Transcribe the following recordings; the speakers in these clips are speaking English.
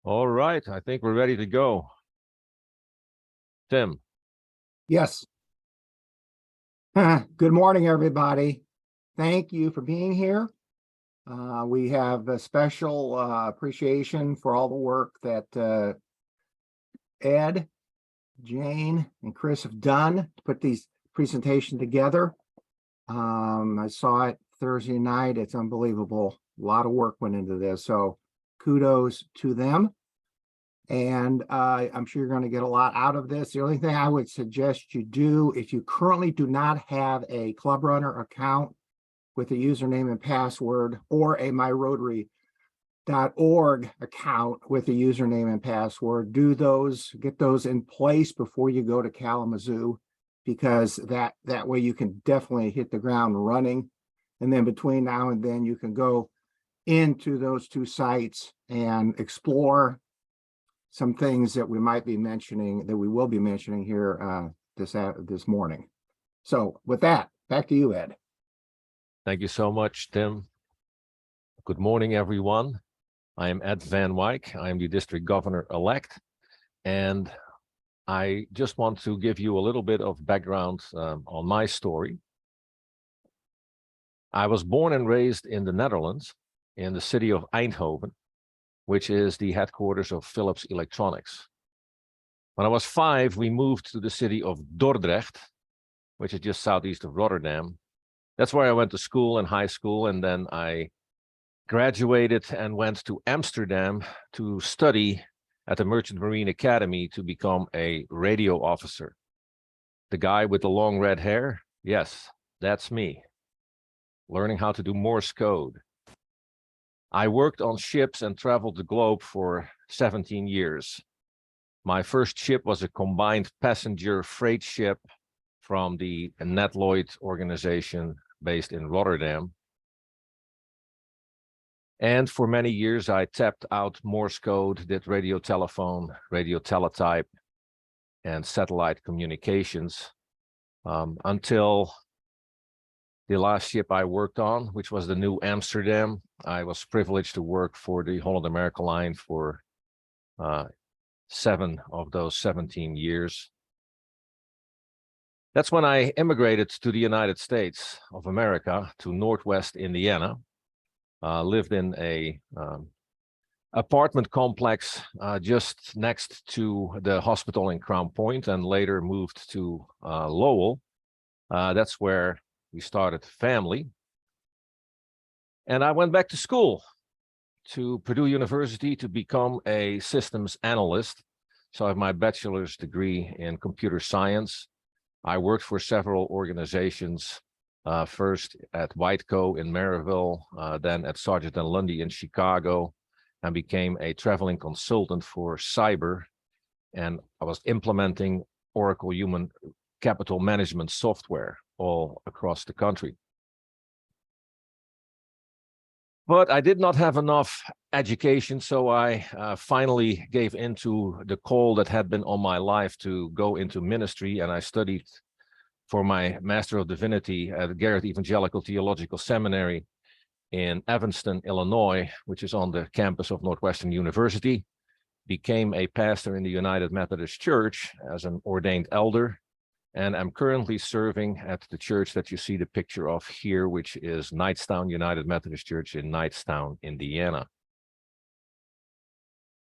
All right, I think we're ready to go. Tim. Yes. Good morning, everybody. Thank you for being here. We have a special appreciation for all the work that Ed, Jane, and Chris have done to put these presentation together. I saw it Thursday night. It's unbelievable. A lot of work went into this, so kudos to them. And I'm sure you're going to get a lot out of this. The only thing I would suggest you do, if you currently do not have a Club Runner account with a username and password, or a myrotary.org account with a username and password, get those in place before you go to Kalamazoo, because that way you can definitely hit the ground running. And then between now and then you can go into those two sites and explore some things that we might be mentioning, that we will be mentioning here this morning. So with that, back to you, Ed. Thank you so much, Tim. Good morning, everyone. I am Ed Van Wyk. I am the district governor-elect, and I just want to give you a little bit of background on my story. I was born and raised in the Netherlands, in the city of Eindhoven, which is the headquarters of Philips Electronics. When I was 5, we moved to the city of Dordrecht, which is just southeast of Rotterdam. That's where I went to school and high school, and then I graduated and went to Amsterdam to study at the Merchant Marine Academy to become a radio officer. The guy with the long red hair, yes, that's me, learning how to do Morse code. I worked on ships and traveled the globe for 17 years. My first ship was a combined passenger freight ship from the Netloyd organization based in Rotterdam. And for many years, I tapped out Morse code, did radio telephone, radio teletype, and satellite communications until the last ship I worked on, which was the New Amsterdam. I was privileged to work for the Holland America Line for 7 of those 17 years. That's when I immigrated to the United States of America, to Northwest Indiana. Lived in a apartment complex just next to the hospital in Crown Point, and later moved to Lowell. That's where we started family. And I went back to school to Purdue University to become a systems analyst. So I have my bachelor's degree in computer science. I worked for several organizations, first at Whiteco in Maryville, then at Sargent & Lundy in Chicago, and became a traveling consultant for cyber. And I was implementing Oracle Human Capital Management software all across the country. But I did not have enough education, so I finally gave into the call that had been on my life to go into ministry, and I studied for my Master of Divinity at Garrett Evangelical Theological Seminary in Evanston, Illinois, which is on the campus of Northwestern University. Became a pastor in the United Methodist Church as an ordained elder, and I'm currently serving at the church that you see the picture of here, which is Knightstown United Methodist Church in Knightstown, Indiana.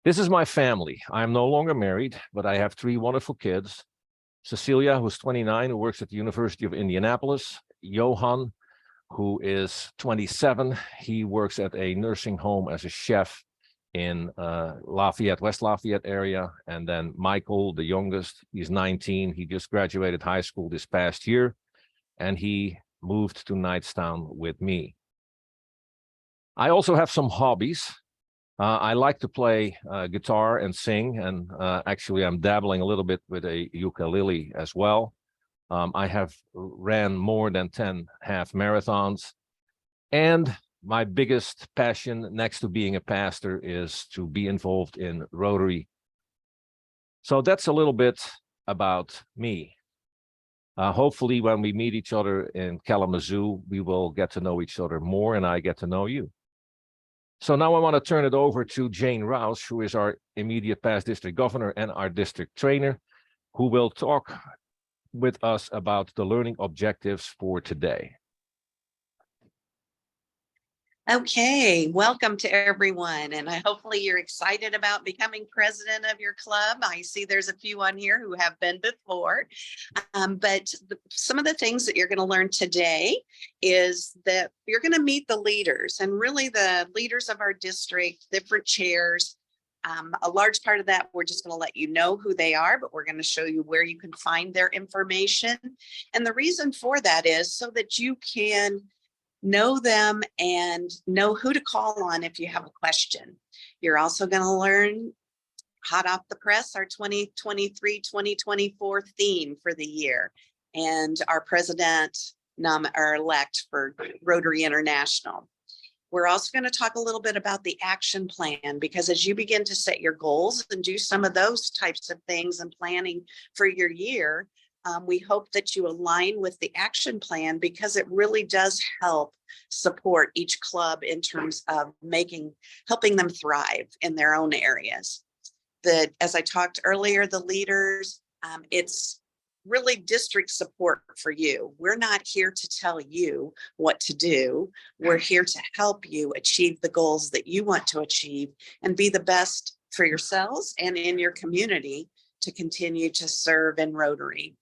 This is my family. I'm no longer married, but I have 3 wonderful kids. Cecilia, who's 29, who works at the University of Indianapolis. Johan, who is 27. He works at a nursing home as a chef in Lafayette, West Lafayette area. And then Michael, the youngest, he's 19. He just graduated high school this past year, and he moved to Knightstown with me. I also have some hobbies. I like to play guitar and sing, and actually I'm dabbling a little bit with a ukulele as well. I have ran more than 10 half marathons, and my biggest passion next to being a pastor is to be involved in Rotary. So that's a little bit about me. Hopefully when we meet each other in Kalamazoo, we will get to know each other more, and I get to know you. So now I want to turn it over to Jane Rouse, who is our immediate past district governor and our district trainer, who will talk with us about the learning objectives for today. Okay, welcome to everyone, and hopefully you're excited about becoming president of your club. I see there's a few on here who have been before, but some of the things that you're going to learn today is that you're going to meet the leaders, and really the leaders of our district, different chairs. A large part of that, we're just going to let you know who they are, but we're going to show you where you can find their information. And the reason for that is so that you can know them and know who to call on if you have a question. You're also going to learn, hot off the press, our 2023-2024 theme for the year and our president or elect for Rotary International. We're also going to talk a little bit about the action plan, because as you begin to set your goals and do some of those types of things and planning for your year, we hope that you align with the action plan, because it really does help support each club in terms of helping them thrive in their own areas. As I talked earlier, the leaders, it's really district support for you. We're not here to tell you what to do. We're here to help you achieve the goals that you want to achieve and be the best for yourselves and in your community to continue to serve in Rotary.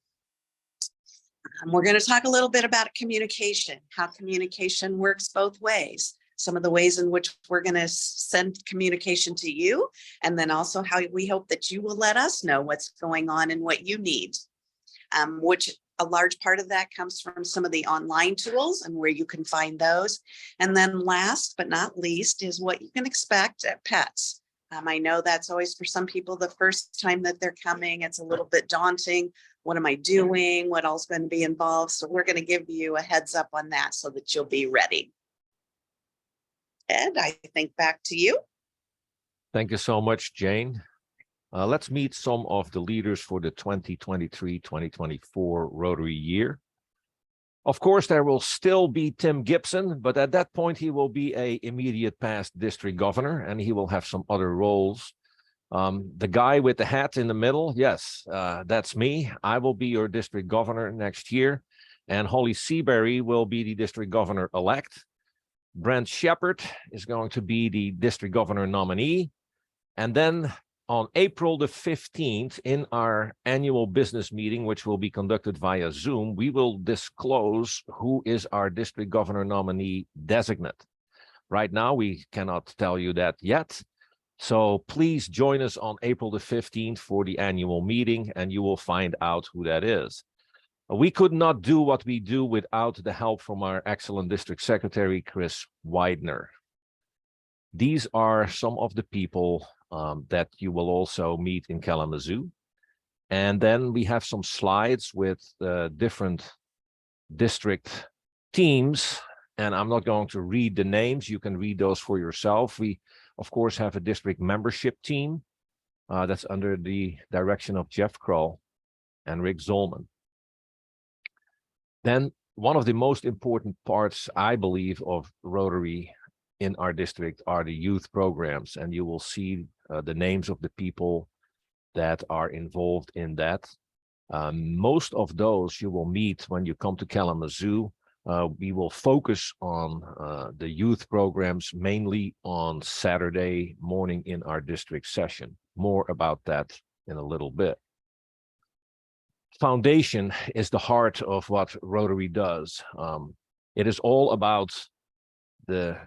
We're going to talk a little bit about communication, how communication works both ways, some of the ways in which we're going to send communication to you, and then also how we hope that you will let us know what's going on and what you need, which a large part of that comes from some of the online tools and where you can find those. And then last but not least is what you can expect at PETS. I know that's always for some people the first time that they're coming. It's a little bit daunting. What am I doing? What else is going to be involved? So we're going to give you a heads up on that so that you'll be ready. Ed, I think back to you. Thank you so much, Jane. Let's meet some of the leaders for the 2023-2024 Rotary year. Of course, there will still be Tim Gibson, but at that point, he will be an immediate past district governor, and he will have some other roles. The guy with the hat in the middle, yes, that's me. I will be your district governor next year, and Holly Seabury will be the district governor-elect. Brent Shepard is going to be the district governor nominee. And then on April the 15th, in our annual business meeting, which will be conducted via Zoom, we will disclose who is our district governor nominee designate. Right now, we cannot tell you that yet. So please join us on April the 15th for the annual meeting, and you will find out who that is. We could not do what we do without the help from our excellent district secretary, Chris Widener. These are some of the people that you will also meet in Kalamazoo. And then we have some slides with different district teams. And I'm not going to read the names. You can read those for yourself. We, of course, have a district membership team that's under the direction of Jeff Kroll and Rick Zolman. Then one of the most important parts, I believe, of Rotary in our district are the youth programs, and you will see the names of the people that are involved in that. Most of those you will meet when you come to Kalamazoo. We will focus on the youth programs mainly on Saturday morning in our district session. More about that in a little bit. Foundation is the heart of what Rotary does. It is all about the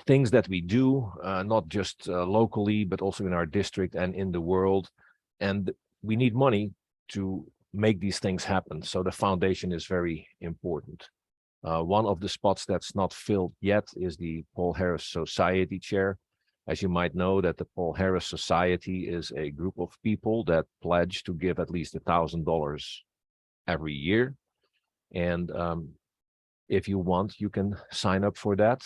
things that we do, not just locally, but also in our district and in the world. And we need money to make these things happen. So the foundation is very important. One of the spots that's not filled yet is the Paul Harris Society chair. As you might know, that the Paul Harris Society is a group of people that pledge to give at least $1,000 every year. And if you want, you can sign up for that.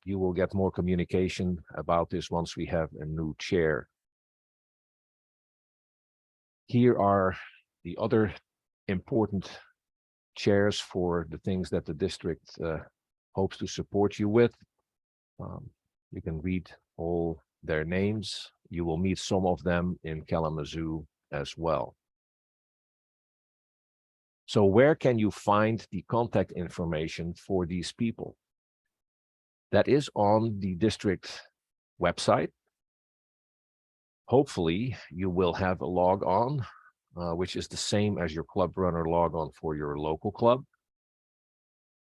You will get more communication about this once we have a new chair. Here are the other important chairs for the things that the district hopes to support you with. You can read all their names. You will meet some of them in Kalamazoo as well. So where can you find the contact information for these people? That is on the district website. Hopefully, you will have a log on, which is the same as your Club Runner log on for your local club.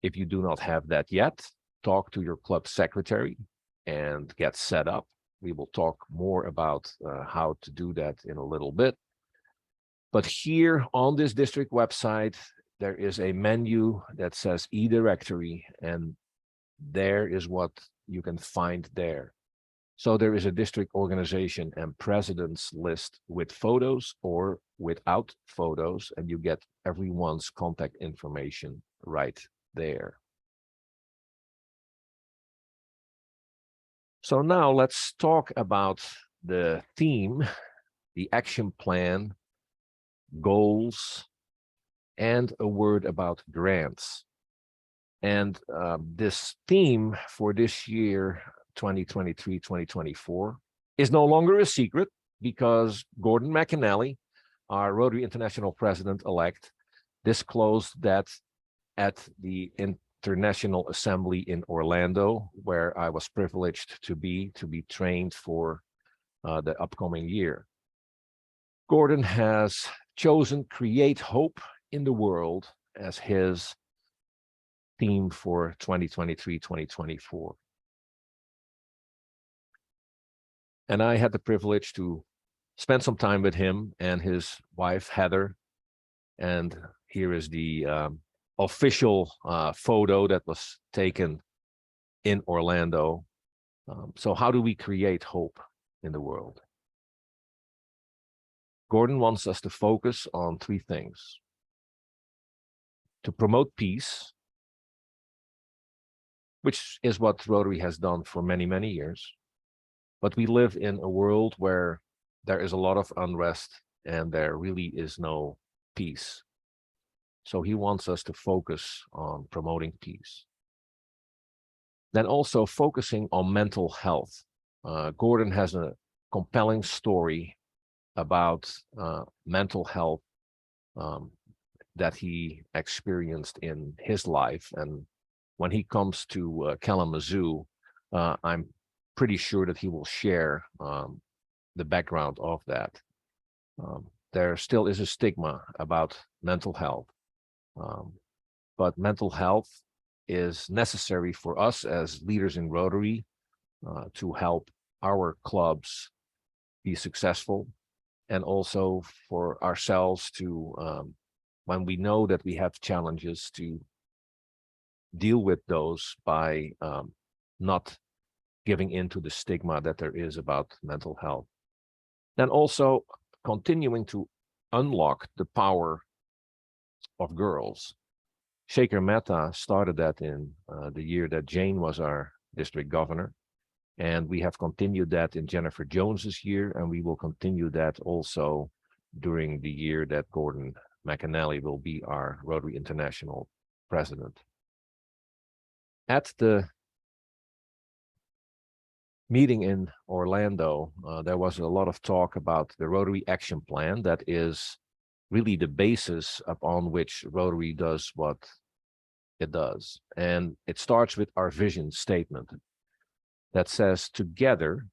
If you do not have that yet, talk to your club secretary and get set up. We will talk more about how to do that in a little bit. But here on this district website, there is a menu that says e-directory, and there is what you can find there. So there is a district organization and presidents list with photos or without photos, and you get everyone's contact information right there. So now let's talk about the theme, the action plan, goals, and a word about grants. And this theme for this year, 2023-2024, is no longer a secret because Gordon McAnally, our Rotary International President-elect, disclosed that at the International Assembly in Orlando, where I was privileged to be trained for the upcoming year. Gordon has chosen Create Hope in the World as his theme for 2023-2024. And I had the privilege to spend some time with him and his wife, Heather. And here is the official photo that was taken in Orlando. So how do we create hope in the world? Gordon wants us to focus on three things: to promote peace, which is what Rotary has done for many, many years. But we live in a world where there is a lot of unrest and there really is no peace. So he wants us to focus on promoting peace. Then also focusing on mental health. Gordon has a compelling story about mental health that he experienced in his life. And when he comes to Kalamazoo, I'm pretty sure that he will share the background of that. There still is a stigma about mental health, but mental health is necessary for us as leaders in Rotary to help our clubs be successful, and also for ourselves to, when we know that we have challenges, to deal with those by not giving into the stigma that there is about mental health. Then also continuing to unlock the power of girls. Shaker Mehta started that in the year that Jane was our district governor. And we have continued that in Jennifer Jones's year, and we will continue that also during the year that Gordon McAnally will be our Rotary International president. At the meeting in Orlando, there was a lot of talk about the Rotary Action Plan that is really the basis upon which Rotary does what it does. And it starts with our vision statement that says, together,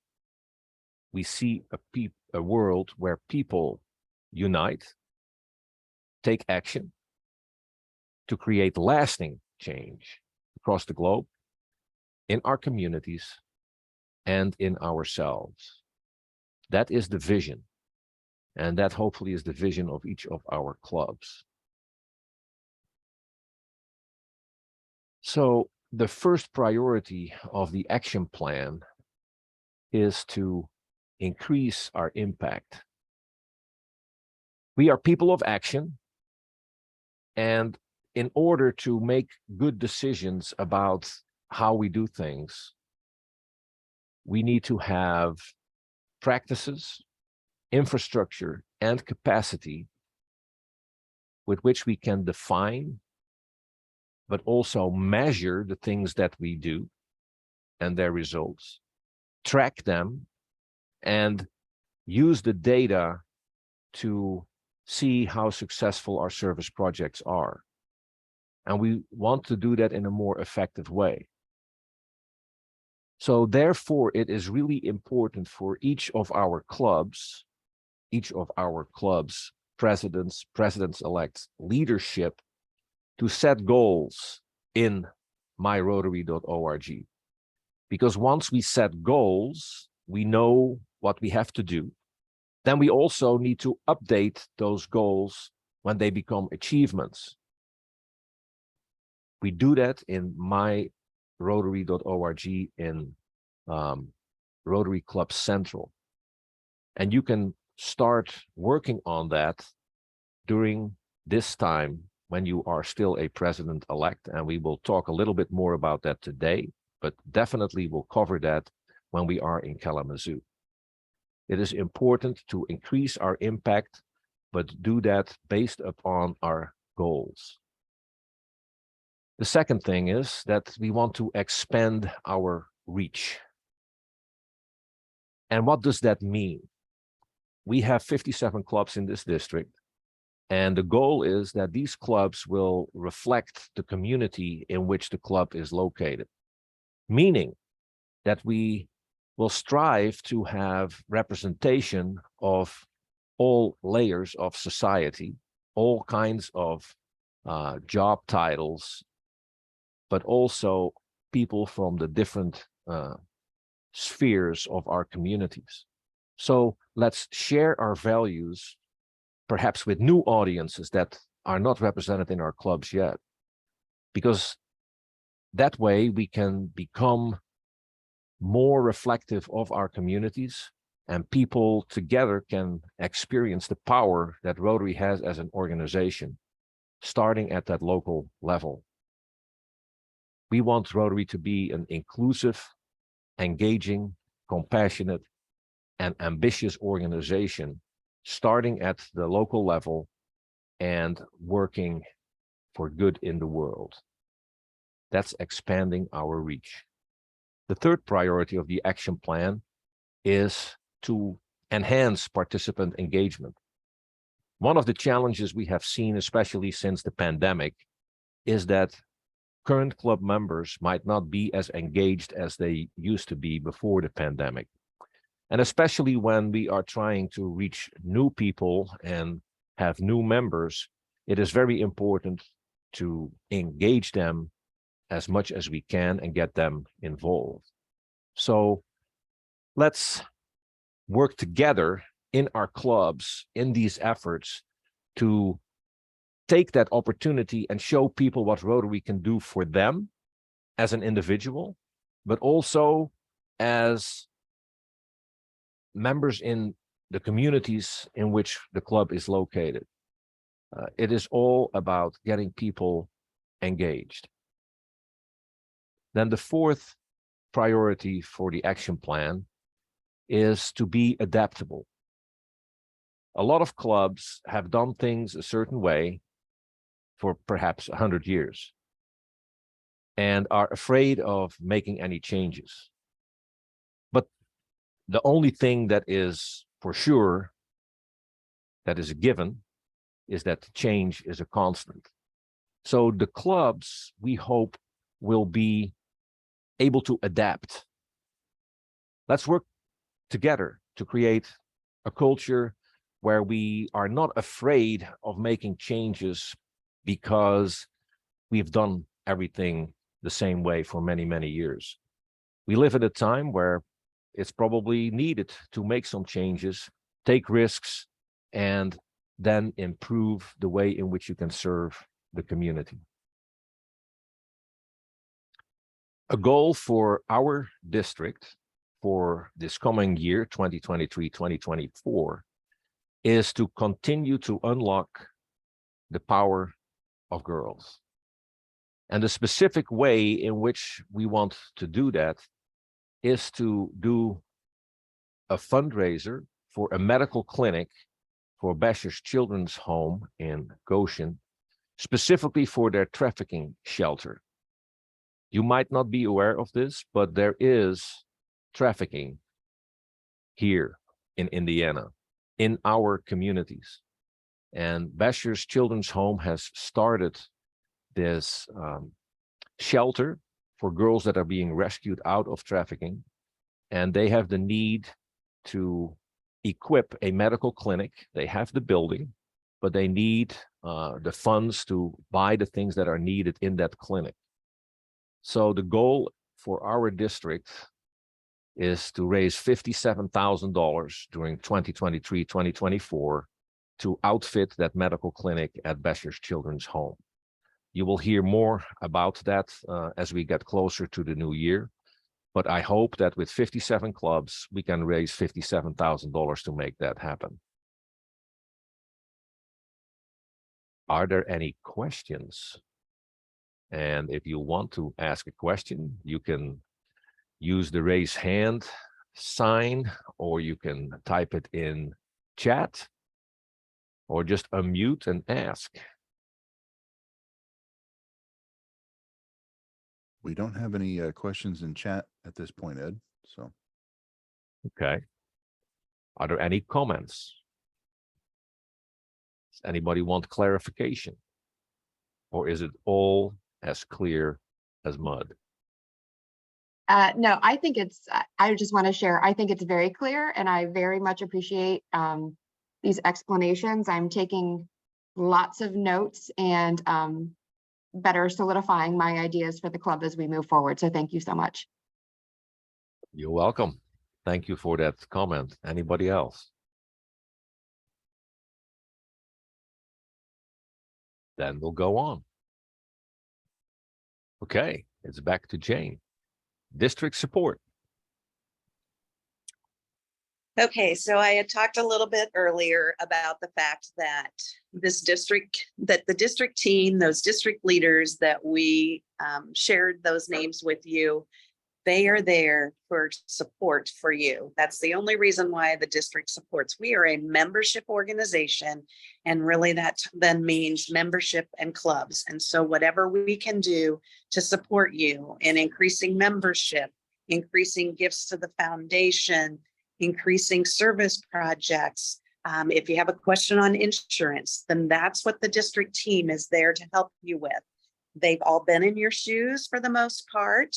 we see a world where people unite, take action to create lasting change across the globe, in our communities, and in ourselves. That is the vision. And that hopefully is the vision of each of our clubs. So the first priority of the action plan is to increase our impact. We are people of action, and in order to make good decisions about how we do things, we need to have practices, infrastructure, and capacity with which we can define, but also measure the things that we do and their results, track them, and use the data to see how successful our service projects are. And we want to do that in a more effective way. So therefore, it is really important for each of our clubs, presidents-elect leadership, to set goals in myrotary.org. Because once we set goals, we know what we have to do. Then we also need to update those goals when they become achievements. We do that in myrotary.org in Rotary Club Central. And you can start working on that during this time when you are still a president-elect. And we will talk a little bit more about that today, but definitely we'll cover that when we are in Kalamazoo. It is important to increase our impact, but do that based upon our goals. The second thing is that we want to expand our reach. And what does that mean? We have 57 clubs in this district, and the goal is that these clubs will reflect the community in which the club is located, meaning that we will strive to have representation of all layers of society, all kinds of job titles, but also people from the different spheres of our communities. So let's share our values, perhaps with new audiences that are not represented in our clubs yet, because that way we can become more reflective of our communities, and people together can experience the power that Rotary has as an organization, starting at that local level. We want Rotary to be an inclusive, engaging, compassionate, and ambitious organization, starting at the local level and working for good in the world. That's expanding our reach. The third priority of the action plan is to enhance participant engagement. One of the challenges we have seen, especially since the pandemic, is that current club members might not be as engaged as they used to be before the pandemic. And especially when we are trying to reach new people and have new members, it is very important to engage them as much as we can and get them involved. So let's work together in our clubs in these efforts to take that opportunity and show people what Rotary can do for them as an individual, but also as members in the communities in which the club is located. It is all about getting people engaged. Then the fourth priority for the action plan is to be adaptable. A lot of clubs have done things a certain way for perhaps 100 years and are afraid of making any changes. But the only thing that is for sure, that is a given, is that change is a constant. So the clubs, we hope, will be able to adapt. Let's work together to create a culture where we are not afraid of making changes because we've done everything the same way for many, many years. We live at a time where it's probably needed to make some changes, take risks, and then improve the way in which you can serve the community. A goal for our district for this coming year, 2023-2024, is to continue to unlock the power of girls. And the specific way in which we want to do that is to do a fundraiser for a medical clinic for Basher's Children's Home in Goshen, specifically for their trafficking shelter. You might not be aware of this, but there is trafficking here in Indiana, in our communities. And Basher's Children's Home has started this shelter for girls that are being rescued out of trafficking. And they have the need to equip a medical clinic. They have the building, but they need the funds to buy the things that are needed in that clinic. So the goal for our district is to raise $57,000 during 2023-2024 to outfit that medical clinic at Basher's Children's Home. You will hear more about that as we get closer to the new year. But I hope that with 57 clubs, we can raise $57,000 to make that happen. Are there any questions? And if you want to ask a question, you can use the raise hand sign, or you can type it in chat, or just unmute and ask. We don't have any questions in chat at this point, Ed, so. Okay. Are there any comments? Does anybody want clarification? Or is it all as clear as mud? No, I think it's, I just want to share, I think it's very clear, and I very much appreciate these explanations. I'm taking lots of notes and better solidifying my ideas for the club as we move forward. So thank you so much. You're welcome. Thank you for that comment. Anybody else? Then we'll go on. Okay, it's back to Jane. District support. Okay, so I had talked a little bit earlier about the fact that this district, that the district team, those district leaders that we shared those names with you, they are there for support for you. That's the only reason why the district supports. We are a membership organization, and really that then means membership and clubs. And so whatever we can do to support you in increasing membership, increasing gifts to the foundation, increasing service projects. If you have a question on insurance, then that's what the district team is there to help you with. They've all been in your shoes for the most part,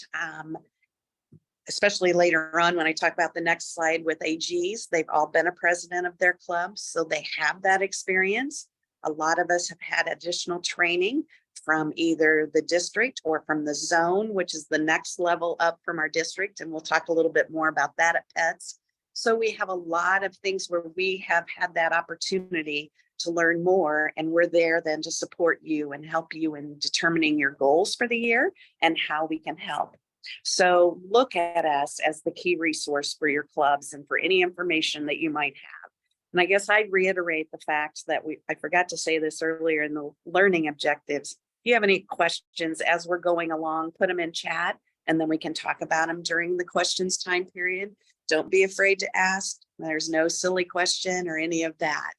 especially later on when I talk about the next slide with AGs. They've all been a president of their clubs, so they have that experience. A lot of us have had additional training from either the district or from the zone, which is the next level up from our district, and we'll talk a little bit more about that at PETS. So we have a lot of things where we have had that opportunity to learn more, and we're there then to support you and help you in determining your goals for the year and how we can help. So look at us as the key resource for your clubs and for any information that you might have. And I guess I'd reiterate the fact that I forgot to say this earlier in the learning objectives. If you have any questions as we're going along, put them in chat, and then we can talk about them during the questions time period. Don't be afraid to ask. There's no silly question or any of that,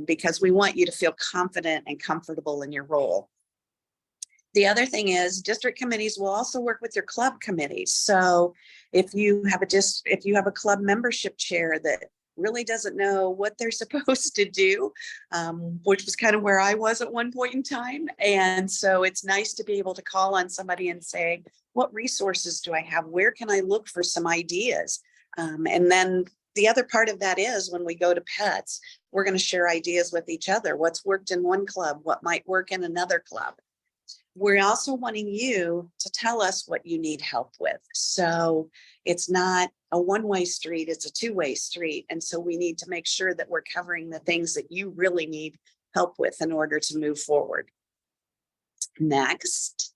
because we want you to feel confident and comfortable in your role. The other thing is district committees will also work with your club committees. So if you have a club membership chair that really doesn't know what they're supposed to do, which was kind of where I was at one point in time. And so it's nice to be able to call on somebody and say, what resources do I have? Where can I look for some ideas? And then the other part of that is when we go to PETS, we're going to share ideas with each other. What's worked in one club, what might work in another club. We're also wanting you to tell us what you need help with. So it's not a one-way street, it's a two-way street. And so we need to make sure that we're covering the things that you really need help with in order to move forward. Next.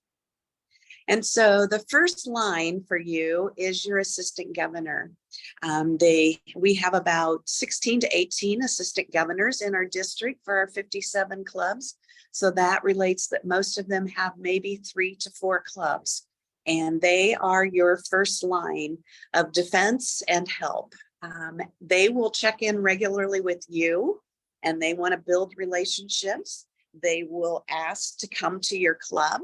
And so the first line for you is your assistant governor. We have about 16 to 18 assistant governors in our district for our 57 clubs. So that relates that most of them have maybe 3 to 4 clubs, and they are your first line of defense and help. They will check in regularly with you, and they want to build relationships. They will ask to come to your club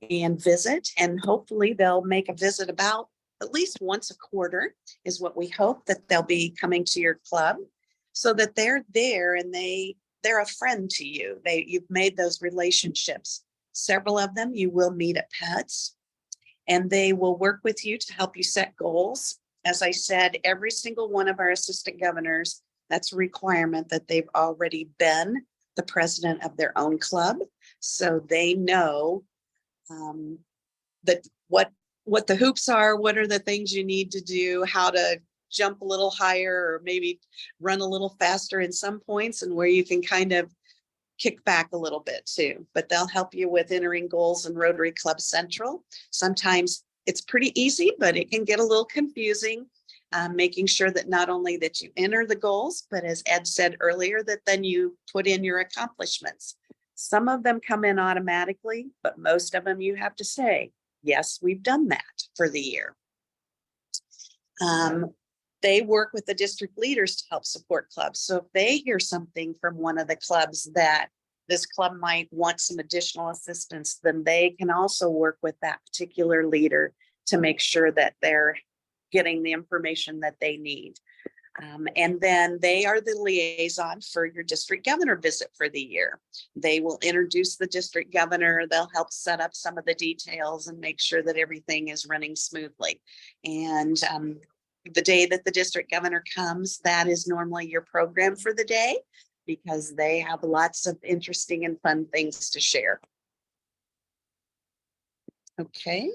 and visit, and hopefully they'll make a visit about at least once a quarter is what we hope that they'll be coming to your club, so that they're there and they're a friend to you. You've made those relationships. Several of them you will meet at PETS, and they will work with you to help you set goals. As I said, every single one of our assistant governors, that's a requirement that they've already been the president of their own club. So they know that what the hoops are, what are the things you need to do, how to jump a little higher or maybe run a little faster in some points, and where you can kind of kick back a little bit too. But they'll help you with entering goals in Rotary Club Central. Sometimes it's pretty easy, but it can get a little confusing, making sure that not only that you enter the goals, but as Ed said earlier, that then you put in your accomplishments. Some of them come in automatically, but most of them you have to say, yes, we've done that for the year. They work with the district leaders to help support clubs. So if they hear something from one of the clubs that this club might want some additional assistance, then they can also work with that particular leader to make sure that they're getting the information that they need. And then they are the liaison for your district governor visit for the year. They will introduce the district governor. They'll help set up some of the details and make sure that everything is running smoothly. And the day that the district governor comes, that is normally your program for the day, because they have lots of interesting and fun things to share. Okay,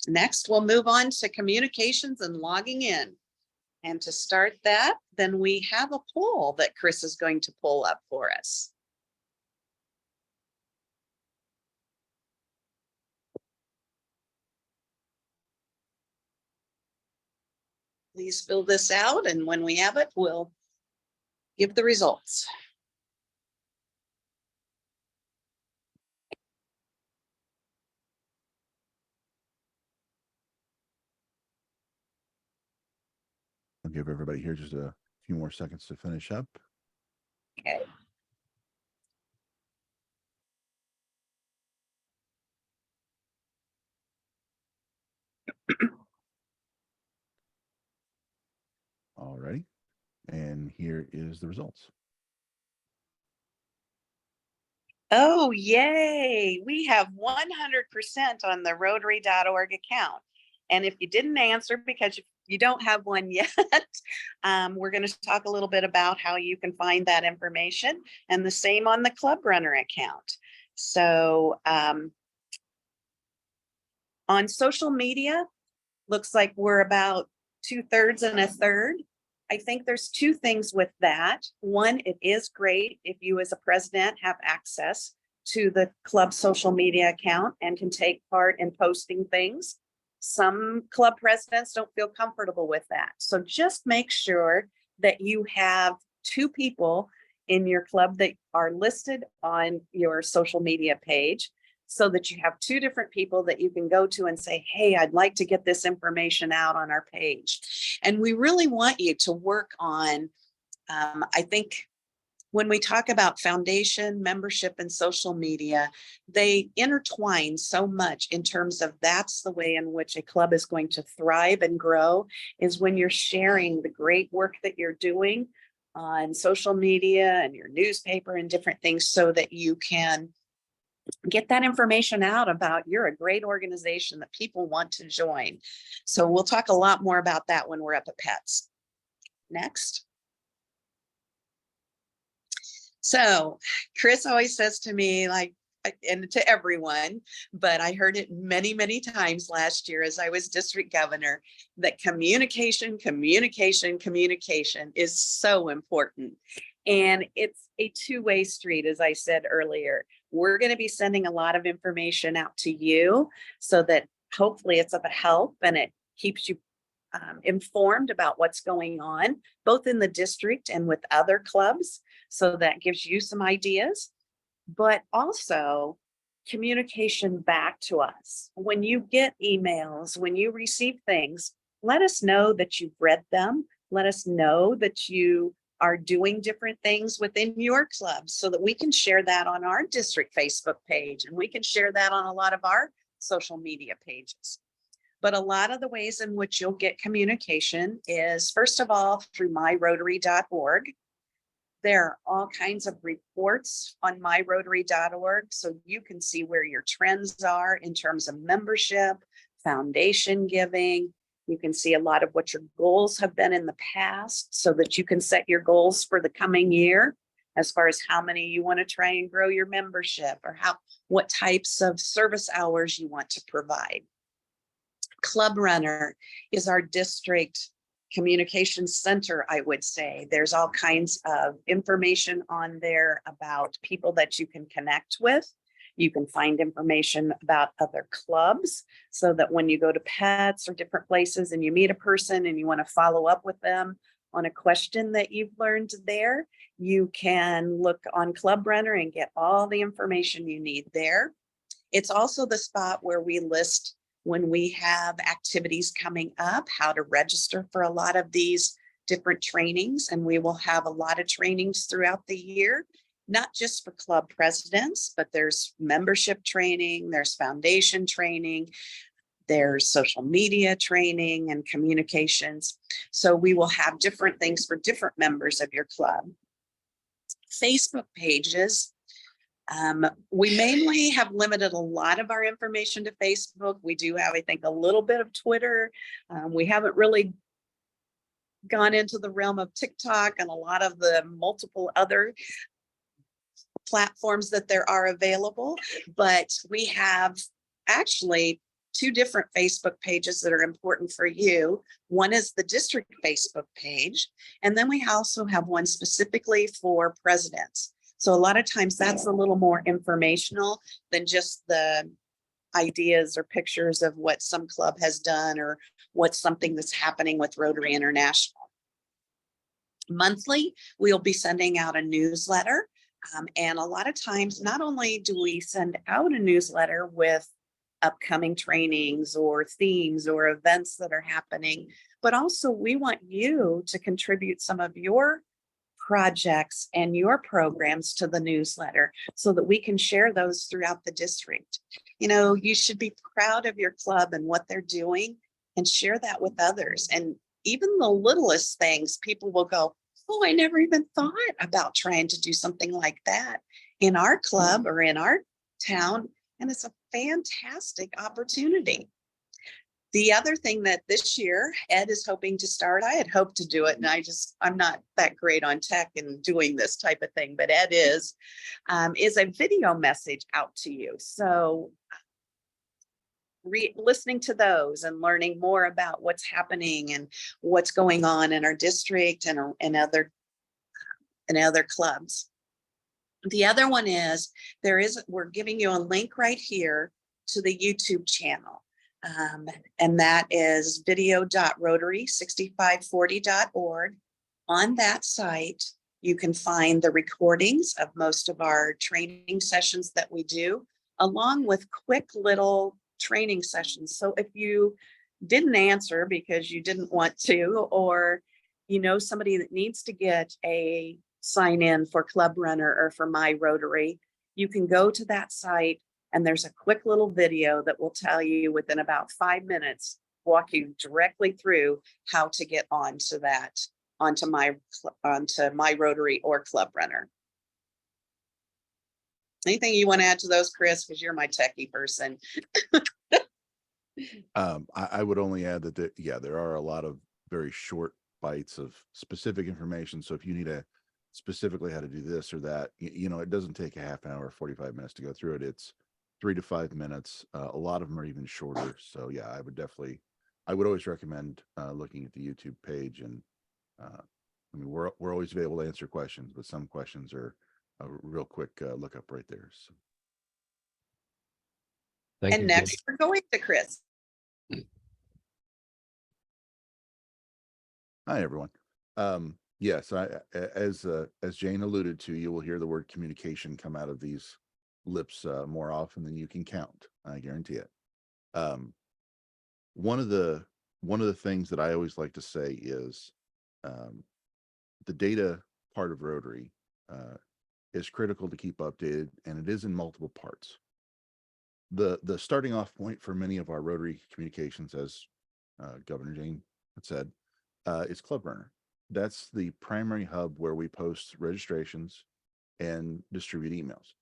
next we'll move on to communications and logging in. And to start that, then we have a poll that Chris is going to pull up for us. Please fill this out, and when we have it, we'll give the results. I'll give everybody here just a few more seconds to finish up. Okay. All righty. And here is the results. Oh, yay. We have 100% on the Rotary.org account. And if you didn't answer because you don't have one yet, we're going to talk a little bit about how you can find that information, and the same on the Club Runner account. So on social media, looks like we're about 2/3 and a third. I think there's two things with that. One, it is great if you as a president have access to the club social media account and can take part in posting things. Some club presidents don't feel comfortable with that. So just make sure that you have two people in your club that are listed on your social media page, so that you have two different people that you can go to and say, hey, I'd like to get this information out on our page. And we really want you to work on, I think when we talk about foundation, membership, and social media, they intertwine so much in terms of that's the way in which a club is going to thrive and grow, is when you're sharing the great work that you're doing on social media and your newspaper and different things, so that you can get that information out about you're a great organization that people want to join. So we'll talk a lot more about that when we're up at PETS. Next. So Chris always says to me, like, and to everyone, but I heard it many, many times last year as I was district governor, that communication is so important. And it's a two-way street, as I said earlier. We're going to be sending a lot of information out to you so that hopefully it's of a help and it keeps you informed about what's going on, both in the district and with other clubs. So that gives you some ideas, but also communication back to us. When you get emails, when you receive things, let us know that you've read them. Let us know that you are doing different things within your club, so that we can share that on our district Facebook page, and we can share that on a lot of our social media pages. But a lot of the ways in which you'll get communication is, first of all, through myrotary.org. There are all kinds of reports on myrotary.org, so you can see where your trends are in terms of membership, foundation giving. You can see a lot of what your goals have been in the past so that you can set your goals for the coming year as far as how many you want to try and grow your membership, or what types of service hours you want to provide. Club Runner is our district communication center, I would say. There's all kinds of information on there about people that you can connect with. You can find information about other clubs so that when you go to Pets or different places and you meet a person and you want to follow up with them on a question that you've learned there, you can look on Club Runner and get all the information you need there. It's also the spot where we list when we have activities coming up, how to register for a lot of these different trainings. And we will have a lot of trainings throughout the year, not just for club presidents, but there's membership training, there's foundation training, there's social media training and communications. So we will have different things for different members of your club. Facebook pages. We mainly have limited a lot of our information to Facebook. We do have, I think, a little bit of Twitter. We haven't really gone into the realm of TikTok and a lot of the multiple other platforms that there are available, but we have actually 2 different Facebook pages that are important for you. One is the district Facebook page, and then we also have one specifically for presidents. So a lot of times that's a little more informational than just the ideas or pictures of what some club has done or what's something that's happening with Rotary International. Monthly, we'll be sending out a newsletter. And a lot of times, not only do we send out a newsletter with upcoming trainings or themes or events that are happening, but also we want you to contribute some of your projects and your programs to the newsletter so that we can share those throughout the district. You know, you should be proud of your club and what they're doing and share that with others. And even the littlest things, people will go, oh, I never even thought about trying to do something like that in our club or in our town. And it's a fantastic opportunity. The other thing that this year Ed is hoping to start, I had hoped to do it, and I'm not that great on tech and doing this type of thing, but Ed is a video message out to you. So listening to those and learning more about what's happening and what's going on in our district and other clubs. The other one is we're giving you a link right here to the YouTube channel. And that is video.rotary6540.org. On that site, you can find the recordings of most of our training sessions that we do, along with quick little training sessions. So if you didn't answer because you didn't want to, or you know somebody that needs to get a sign in for Club Runner or for My Rotary, you can go to that site. And there's a quick little video that will tell you within about 5 minutes, walk you directly through how to get onto My Rotary or Club Runner. Anything you want to add to those, Chris? Because you're my techie person. I would only add that there are a lot of very short bites of specific information. So if you need specifically how to do this or that, you know, it doesn't take a half an hour, 45 minutes to go through it. It's 3 to 5 minutes. A lot of them are even shorter. So yeah, I would always recommend looking at the YouTube page. And I mean, we're always available to answer questions, but some questions are a real quick look up right there. So. Thank you, Next, we're going to Chris. Hi, everyone. Yes, as Jane alluded to, you will hear the word communication come out of these lips more often than you can count. I guarantee it. One of the things that I always like to say is the data part of Rotary is critical to keep updated, and it is in multiple parts. The starting off point for many of our Rotary communications, as Governor Jane had said, is Club Runner. That's the primary hub where we post registrations and distribute emails.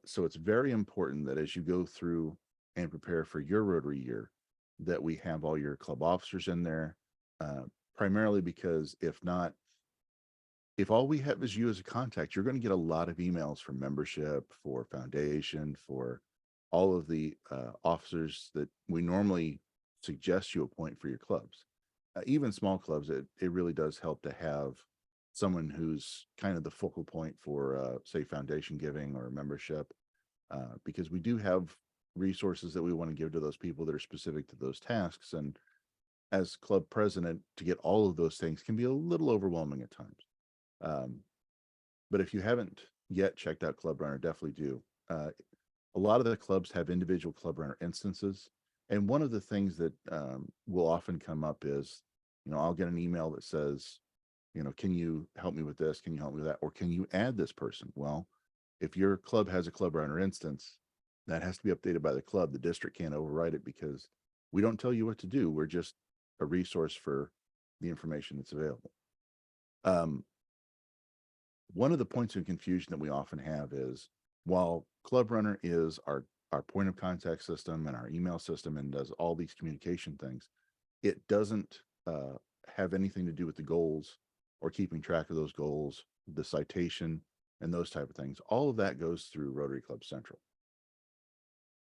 So it's very important that as you go through and prepare for your Rotary year, that we have all your club officers in there, primarily because if all we have is you as a contact, you're going to get a lot of emails for membership, for foundation, for all of the officers that we normally suggest you appoint for your clubs. Even small clubs, it really does help to have someone who's kind of the focal point for, say, foundation giving or membership, because we do have resources that we want to give to those people that are specific to those tasks. And as club president, to get all of those things can be a little overwhelming at times. But if you haven't yet checked out Club Runner, definitely do. A lot of the clubs have individual Club Runner instances. And one of the things that will often come up is, I'll get an email that says, can you help me with this? Can you help me with that? Or can you add this person? Well, if your club has a Club Runner instance, that has to be updated by the club. The district can't override it because we don't tell you what to do. We're just a resource for the information that's available. One of the points of confusion that we often have is, while Club Runner is our point of contact system and our email system and does all these communication things, it doesn't have anything to do with the goals or keeping track of those goals, the citation, and those type of things. All of that goes through Rotary Club Central.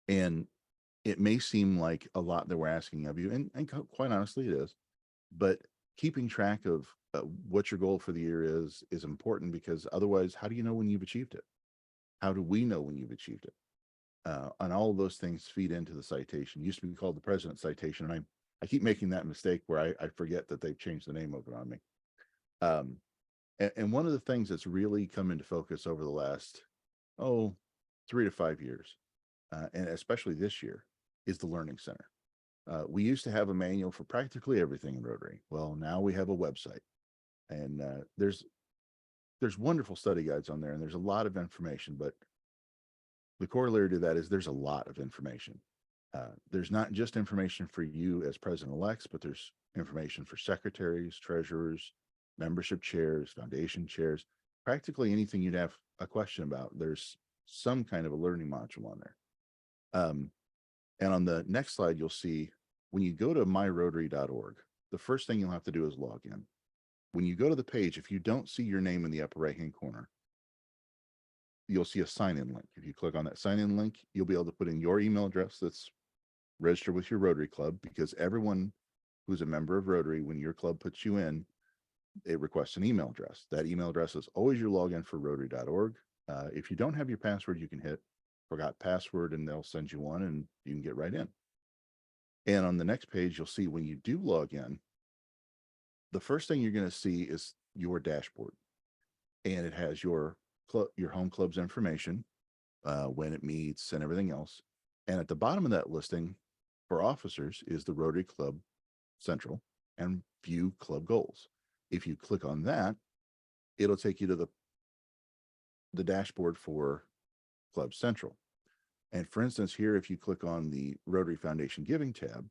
And it may seem like a lot that we're asking of you, and quite honestly it is, but keeping track of what your goal for the year is important, because otherwise, how do you know when you've achieved it? How do we know when you've achieved it? And all of those things feed into the citation. It used to be called the President's Citation, and I keep making that mistake where I forget that they've changed the name of it on me. And one of the things that's really come into focus over the last 3 to 5 years, and especially this year, is the Learning Center. We used to have a manual for practically everything in Rotary. Well, now we have a website, and there's wonderful study guides on there, and there's a lot of information, but the corollary to that is there's a lot of information. There's not just information for you as president-elects, but there's information for secretaries, treasurers, membership chairs, foundation chairs, practically anything you'd have a question about. There's some kind of a learning module on there. And on the next slide, you'll see when you go to myrotary.org, the first thing you'll have to do is log in. When you go to the page, if you don't see your name in the upper right-hand corner, you'll see a sign-in link. If you click on that sign-in link, you'll be able to put in your email address that's registered with your Rotary Club, because everyone who's a member of Rotary, when your club puts you in, it requests an email address. That email address is always your login for rotary.org. If you don't have your password, you can hit forgot password and they'll send you one and you can get right in. And on the next page, you'll see when you do log in, the first thing you're going to see is your dashboard, and it has your home club's information, when it meets and everything else. And at the bottom of that listing for officers is the Rotary Club Central and View Club Goals. If you click on that, it'll take you to the dashboard for Club Central. And for instance, here, if you click on the Rotary Foundation Giving tab,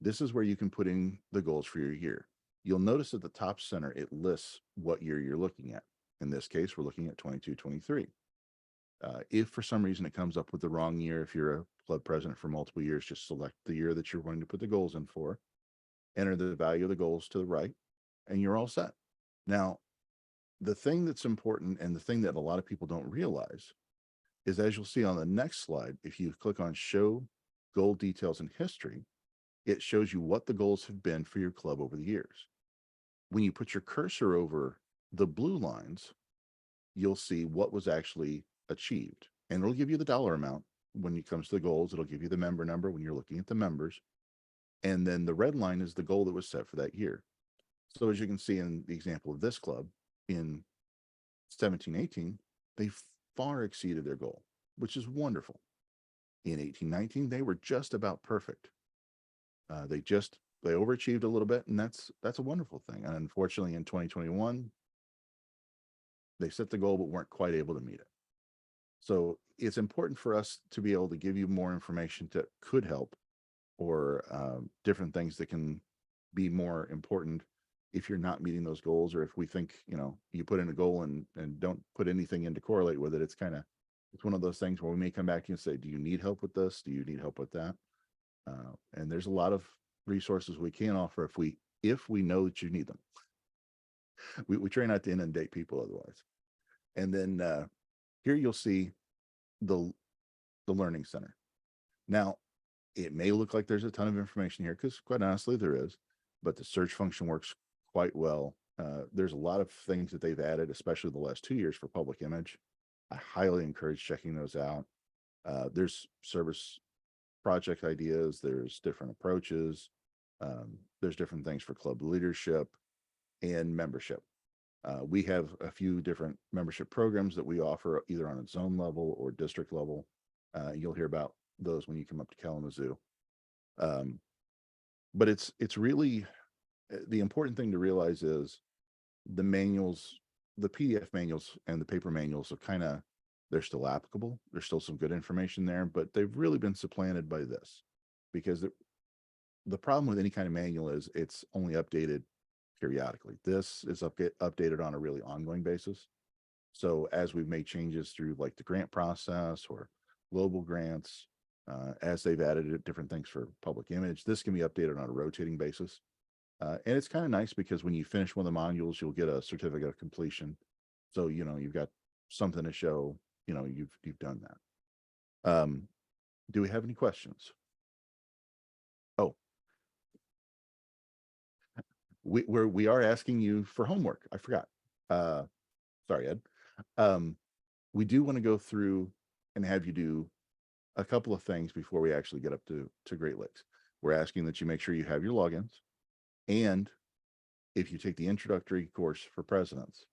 this is where you can put in the goals for your year. You'll notice at the top center, it lists what year you're looking at. In this case, we're looking at 22-23. If for some reason it comes up with the wrong year, if you're a club president for multiple years, just select the year that you're going to put the goals in for, enter the value of the goals to the right, and you're all set. Now, the thing that's important, and the thing that a lot of people don't realize, is, as you'll see on the next slide, if you click on Show Goal Details and History, it shows you what the goals have been for your club over the years. When you put your cursor over the blue lines, you'll see what was actually achieved, and it'll give you the dollar amount. When it comes to the goals, it'll give you the member number when you're looking at the members, and then the red line is the goal that was set for that year. So as you can see in the example of this club, in 17-18, they far exceeded their goal, which is wonderful. In 18-19, they were just about perfect. They overachieved a little bit, and that's a wonderful thing. And unfortunately, in 2021, they set the goal but weren't quite able to meet it. So it's important for us to be able to give you more information that could help, or different things that can be more important if you're not meeting those goals, or if we think, you know, you put in a goal and don't put anything in to correlate with it. It's one of those things where we may come back to you and say, do you need help with this? Do you need help with that? And there's a lot of resources we can offer if we know that you need them. We try not to inundate people otherwise. And then here you'll see the Learning Center. Now, it may look like there's a ton of information here, because quite honestly there is, but the search function works quite well. There's a lot of things that they've added, especially the last 2 years, for public image. I highly encourage checking those out. There's service project ideas, there's different approaches, there's different things for club leadership and membership. We have a few different membership programs that we offer either on a zone level or district level. You'll hear about those when you come up to Kalamazoo. But it's really, the important thing to realize is the manuals, the PDF manuals and the paper manuals are they're still applicable. There's still some good information there, but they've really been supplanted by this, because the problem with any kind of manual is it's only updated periodically. This is updated on a really ongoing basis. So as we've made changes through like the grant process or global grants, as they've added different things for public image, this can be updated on a rotating basis. And it's kind of nice because when you finish one of the modules, you'll get a certificate of completion. So, you know, you've got something to show, you know, you've done that. Do we have any questions? Oh, we are asking you for homework. I forgot. Sorry, Ed. We do want to go through and have you do a couple of things before we actually get up to Great Lakes. We're asking that you make sure you have your logins, and if you take the introductory course for presidents,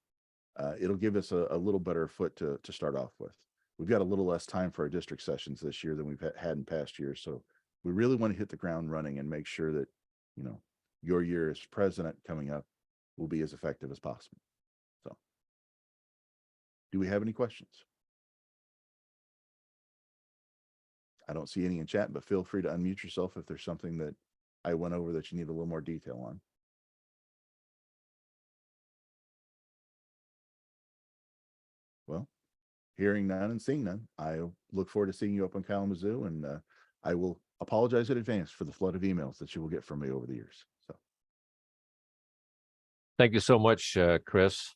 it'll give us a little better foot to start off with. We've got a little less time for our district sessions this year than we've had in past years, so we really want to hit the ground running and make sure that, you know, your year as president coming up will be as effective as possible. So, do we have any questions? I don't see any in chat, but feel free to unmute yourself if there's something that I went over that you need a little more detail on. Well, hearing none and seeing none, I look forward to seeing you up in Kalamazoo, and I will apologize in advance for the flood of emails that you will get from me over the years. So, Thank you so much, Chris.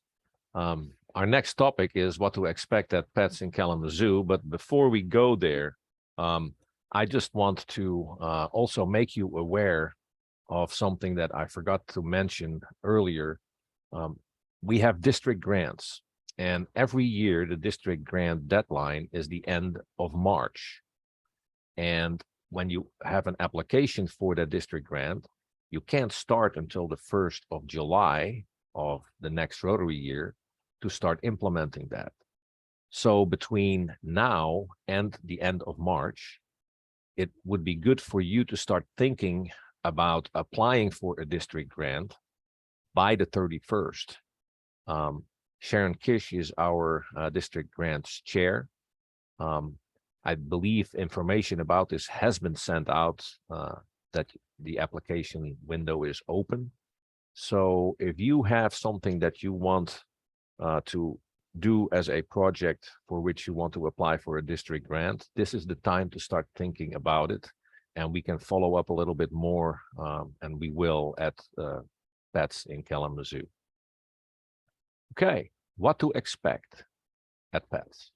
Our next topic is what to expect at PETS in Kalamazoo. But before we go there, I just want to also make you aware of something that I forgot to mention earlier. We have district grants, and every year the district grant deadline is the end of March. And when you have an application for that district grant, you can't start until the 1st of July of the next Rotary year to start implementing that. So between now and the end of March, it would be good for you to start thinking about applying for a district grant by the 31st. Sharon Kish is our district grants chair. I believe information about this has been sent out, that the application window is open. So if you have something that you want to do as a project for which you want to apply for a district grant, this is the time to start thinking about it. And we can follow up a little bit more, and we will at PETS in Kalamazoo. Okay, what to expect at PETS?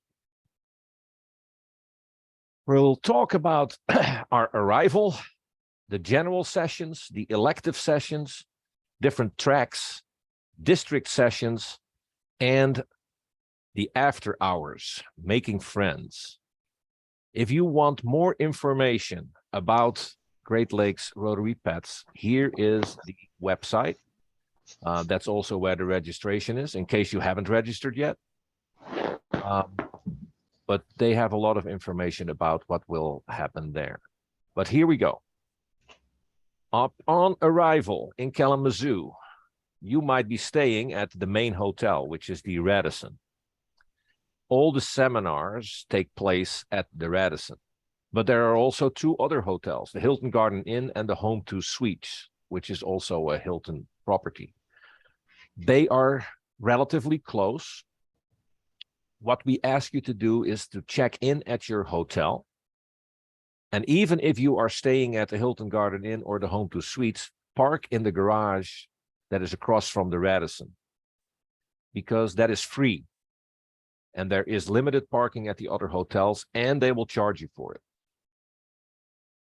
We'll talk about our arrival, the general sessions, the elective sessions, different tracks, district sessions, and the after hours, making friends. If you want more information about Great Lakes Rotary PETS, here is the website. That's also where the registration is, in case you haven't registered yet. But they have a lot of information about what will happen there. But here we go. On arrival in Kalamazoo, you might be staying at the main hotel, which is the Radisson. All the seminars take place at the Radisson, but there are also two other hotels, the Hilton Garden Inn and the Home 2 Suites, which is also a Hilton property. They are relatively close. What we ask you to do is to check in at your hotel. And even if you are staying at the Hilton Garden Inn or the Home 2 Suites, park in the garage that is across from the Radisson, because that is free. And there is limited parking at the other hotels, and they will charge you for it.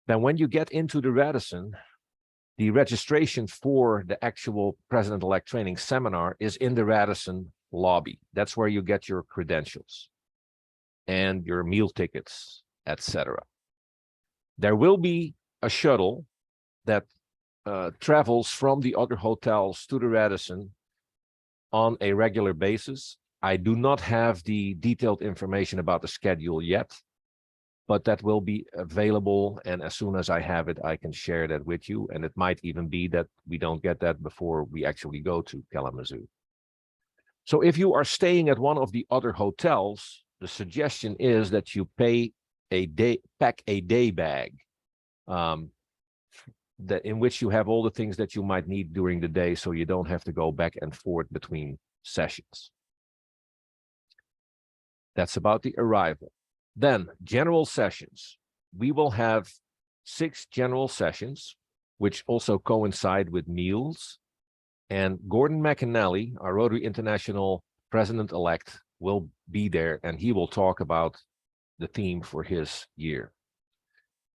Then when you get into the Radisson, the registration for the actual President-elect training seminar is in the Radisson lobby. That's where you get your credentials and your meal tickets, etc. There will be a shuttle that travels from the other hotels to the Radisson on a regular basis. I do not have the detailed information about the schedule yet, but that will be available. And as soon as I have it, I can share that with you. And it might even be that we don't get that before we actually go to Kalamazoo. So if you are staying at one of the other hotels, the suggestion is that you pack a day bag in which you have all the things that you might need during the day, so you don't have to go back and forth between sessions. That's about the arrival. Then general sessions. We will have 6 general sessions, which also coincide with meals. And Gordon McAnally, our Rotary International President-elect, will be there, and he will talk about the theme for his year.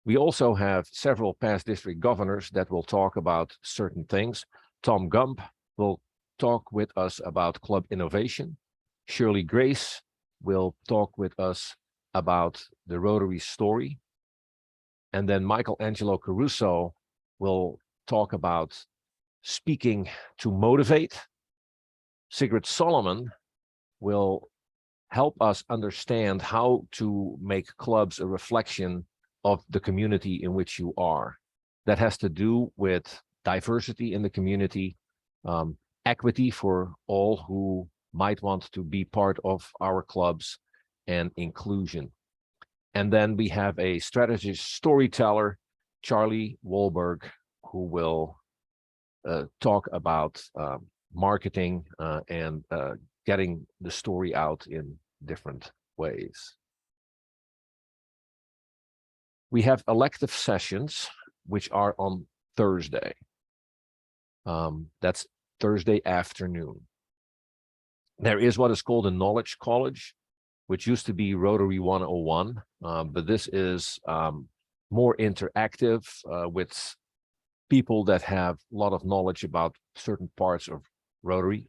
We also have several past district governors that will talk about certain things. Tom Gump will talk with us about club innovation. Shirley Grace will talk with us about the Rotary story. And then Michelangelo Caruso will talk about speaking to motivate. Sigrid Solomon will help us understand how to make clubs a reflection of the community in which you are. That has to do with diversity in the community, equity for all who might want to be part of our clubs, and inclusion. And then we have a strategist storyteller, Charlie Wahlberg, who will talk about marketing and getting the story out in different ways. We have elective sessions, which are on Thursday. That's Thursday afternoon. There is what is called a Knowledge College, which used to be Rotary 101, but this is more interactive with people that have a lot of knowledge about certain parts of Rotary.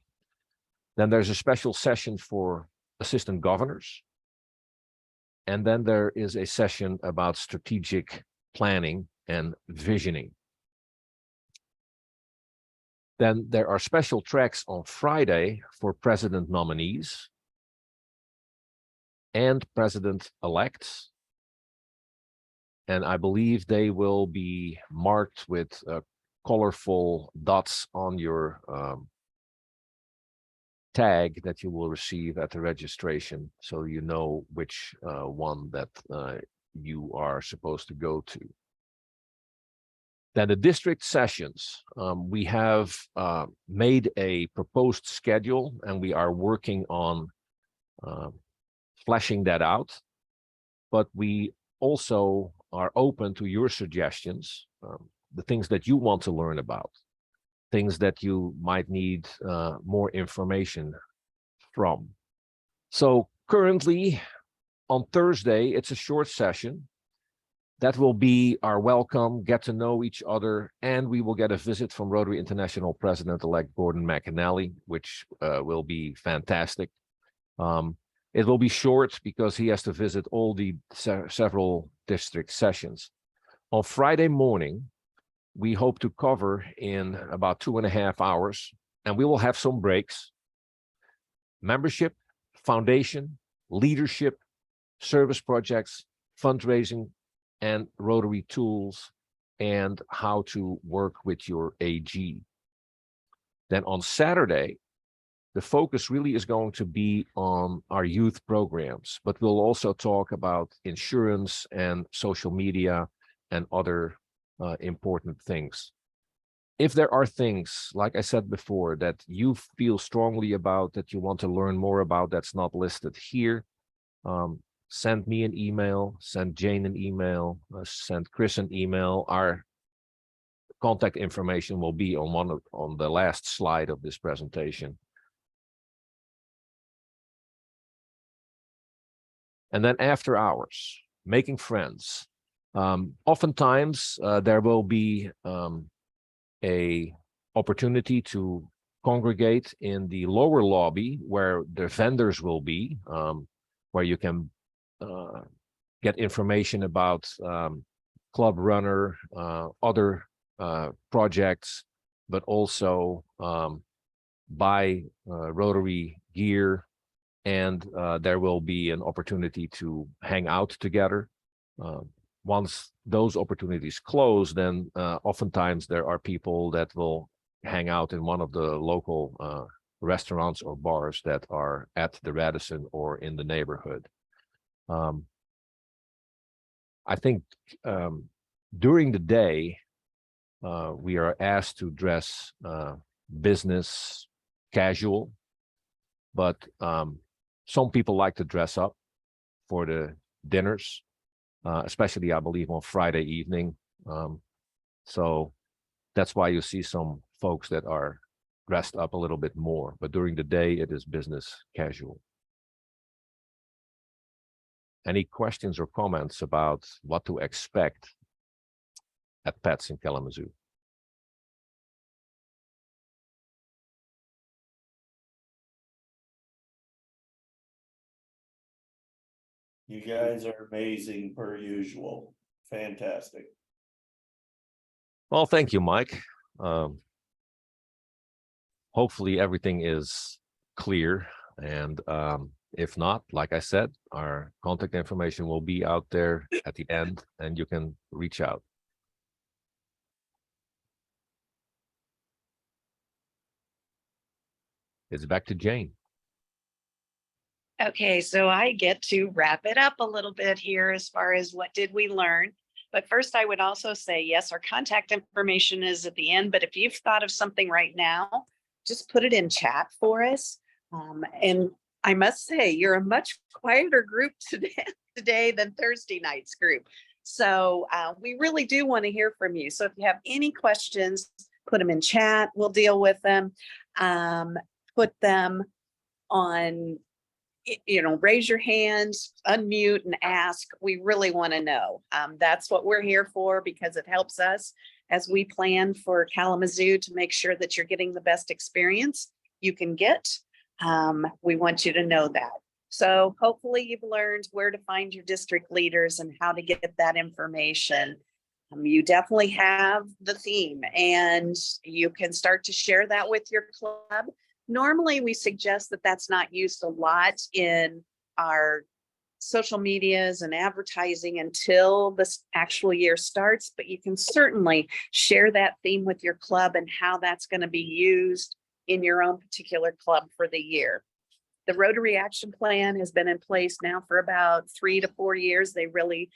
Then there's a special session for assistant governors. And then there is a session about strategic planning and visioning. Then there are special tracks on Friday for president nominees and president-elects. And I believe they will be marked with colorful dots on your tag that you will receive at the registration, so you know which one that you are supposed to go to. Then the district sessions, we have made a proposed schedule, and we are working on fleshing that out, but we also are open to your suggestions, the things that you want to learn about, things that you might need more information from. So currently on Thursday, it's a short session. That will be our welcome, get to know each other, and we will get a visit from Rotary International President-elect Gordon McAnally, which will be fantastic. It will be short because he has to visit all the several district sessions. On Friday morning, we hope to cover in about 2.5 hours, and we will have some breaks. Membership, foundation, leadership, service projects, fundraising, and Rotary tools, and how to work with your AG. Then on Saturday, the focus really is going to be on our youth programs, but we'll also talk about insurance and social media and other important things. If there are things, like I said before, that you feel strongly about, that you want to learn more about, that's not listed here, send me an email, send Jane an email, send Chris an email. Our contact information will be on the last slide of this presentation. And then after hours, making friends. Oftentimes there will be a opportunity to congregate in the lower lobby where the vendors will be, where you can get information about Club Runner, other projects, but also buy Rotary gear, and there will be an opportunity to hang out together. Once those opportunities close, then oftentimes there are people that will hang out in one of the local restaurants or bars that are at the Radisson or in the neighborhood. I think during the day, we are asked to dress business casual, but some people like to dress up for the dinners, especially I believe on Friday evening. So that's why you see some folks that are dressed up a little bit more, but during the day it is business casual. Any questions or comments about what to expect at PETS in Kalamazoo? You guys are amazing per usual. Fantastic. Well, thank you, Mike. Hopefully everything is clear, and if not, like I said, our contact information will be out there at the end and you can reach out. It's back to Jane. Okay, so I get to wrap it up a little bit here as far as what did we learn. But first, I would also say, yes, our contact information is at the end, but if you've thought of something right now, just put it in chat for us. And I must say, you're a much quieter group today than Thursday night's group. So we really do want to hear from you. So if you have any questions, put them in chat. We'll deal with them. Put them on, raise your hands, unmute and ask. We really want to know. That's what we're here for, because it helps us as we plan for Kalamazoo to make sure that you're getting the best experience you can get. We want you to know that. So hopefully you've learned where to find your district leaders and how to get that information. You definitely have the theme, and you can start to share that with your club. Normally, we suggest that that's not used a lot in our social medias and advertising until this actual year starts, but you can certainly share that theme with your club and how that's going to be used in your own particular club for the year. The Rotary Action Plan has been in place now for about 3 to 4 years. They really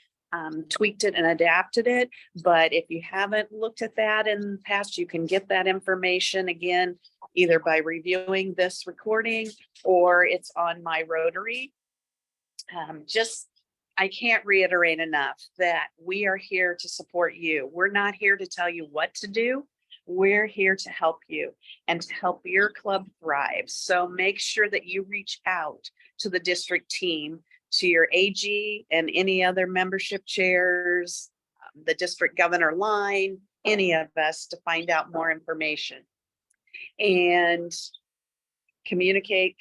tweaked it and adapted it, but if you haven't looked at that in the past, you can get that information again either by reviewing this recording or it's on My Rotary. I can't reiterate enough that we are here to support you. We're not here to tell you what to do. We're here to help you and to help your club thrive. So make sure that you reach out to the district team, to your AG and any other membership chairs, the district governor line, any of us, to find out more information. And communicate.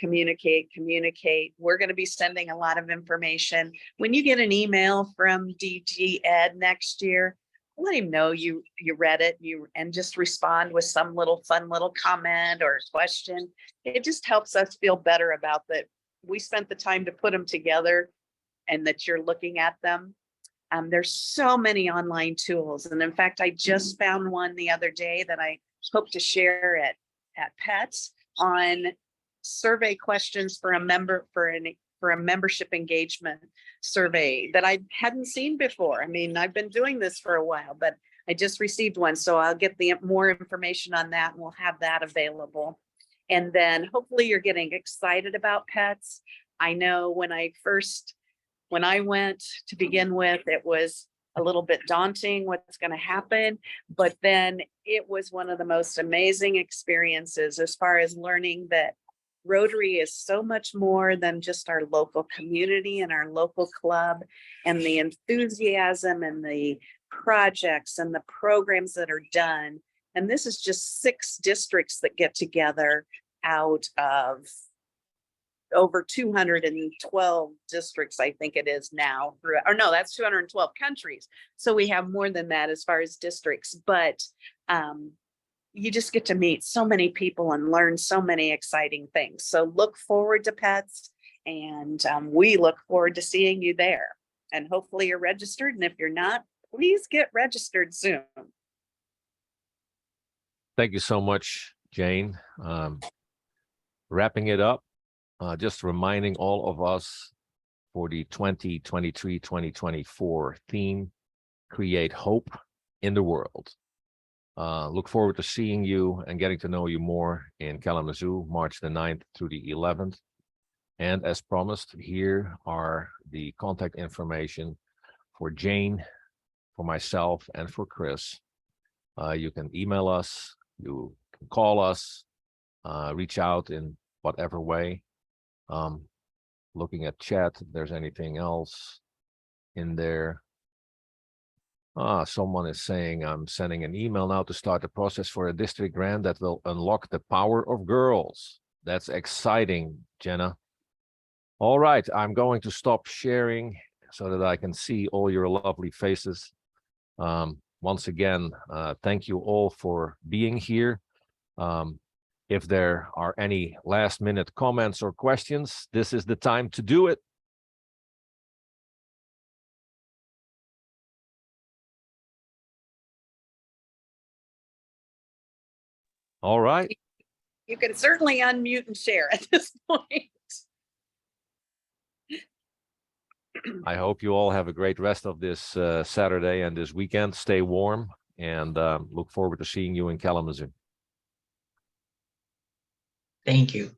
We're going to be sending a lot of information. When you get an email from DGE Ed next year, let him know you read it, and just respond with some fun little comment or question. It just helps us feel better about that we spent the time to put them together and that you're looking at them. There's so many online tools. And in fact, I just found one the other day that I hope to share at PETS on survey questions for a membership engagement survey that I hadn't seen before. I mean, I've been doing this for a while, but I just received one, so I'll get the more information on that and we'll have that available. And then hopefully you're getting excited about pets. I know when I went to begin with, it was a little bit daunting what's going to happen, but then it was one of the most amazing experiences as far as learning that Rotary is so much more than just our local community and our local club, and the enthusiasm and the projects and the programs that are done. And this is just 6 districts that get together out of over 212 districts, I think it is now, or no, that's 212 countries. So we have more than that as far as districts, but you just get to meet so many people and learn so many exciting things. So look forward to Pets, and we look forward to seeing you there. And hopefully you're registered. And if you're not, please get registered soon. Thank you so much, Jane. Wrapping it up, just reminding all of us for the 2023-2024 theme, Create Hope in the World. Look forward to seeing you and getting to know you more in Kalamazoo, March the 9th through the 11th. And as promised, here are the contact information for Jane, for myself, and for Chris. You can email us, you can call us, reach out in whatever way. Looking at chat, if there's anything else in there. Someone is saying I'm sending an email now to start the process for a district grant that will unlock the power of girls. That's exciting, Jenna. All right, I'm going to stop sharing so that I can see all your lovely faces. Once again, thank you all for being here. If there are any last minute comments or questions, this is the time to do it. All right. You can certainly unmute and share at this point. I hope you all have a great rest of this Saturday and this weekend. Stay warm, and look forward to seeing you in Kalamazoo. Thank you.